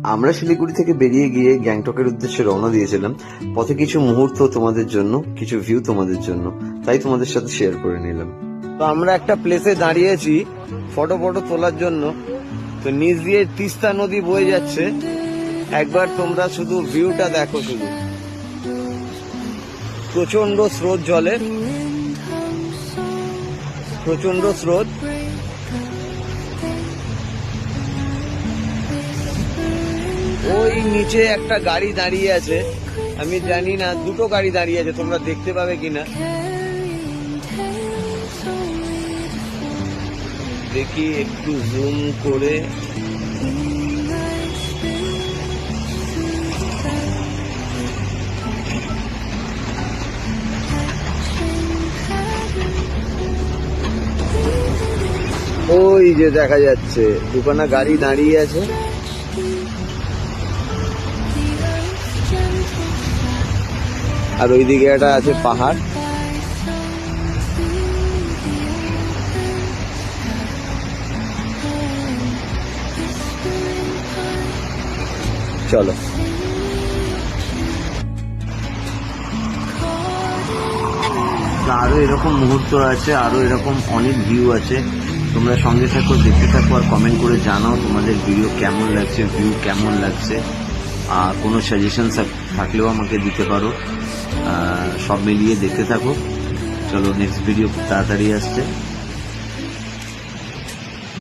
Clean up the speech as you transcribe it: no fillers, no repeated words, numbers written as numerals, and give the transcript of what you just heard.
আমরা শিলিগুড়ি থেকে বেরিয়ে গিয়ে গ্যাংটকের উদ্দেশ্যে রওনা দিয়েছিলাম। পথে কিছু মুহূর্ত তোমাদের জন্য, কিছু ভিউ তোমাদের জন্য, তাই তোমাদের সাথে শেয়ার করে নিলাম। তো আমরা একটা প্লেসে দাঁড়িয়েছি ফটো তোলার জন্য। তো নিচ দিয়ে তিস্তা নদী বয়ে যাচ্ছে। একবার তোমরা শুধু ভিউটা দেখো, শুধু প্রচন্ড স্রোত জলের, প্রচন্ড স্রোত। ওই নিচে একটা গাড়ি দাঁড়িয়ে আছে, আমি জানি না, দুটো গাড়ি দাঁড়িয়ে আছে, তোমরা দেখতে পাবে কিনা দেখি একটু জুম করে। ওই যে দেখা যাচ্ছে দুখানা গাড়ি দাঁড়িয়ে আছে। আর ওইদিকে একটা আছে পাহাড়। চলো, আরো এরকম মুহূর্ত আছে, আরো এরকম অনেক ভিউ আছে। তোমরা সঙ্গে থাকো, দেখতে থাকো, আর কমেন্ট করে জানাও তোমাদের ভিডিও কেমন লাগছে, ভিউ কেমন লাগছে। কোনো সাজেশন থাকলেও আমাকে দিতে পারো। সব মিলিয়ে দেখতে থাকো। চলো, নেক্সট ভিডিও খুব তাড়াতাড়ি আসছে।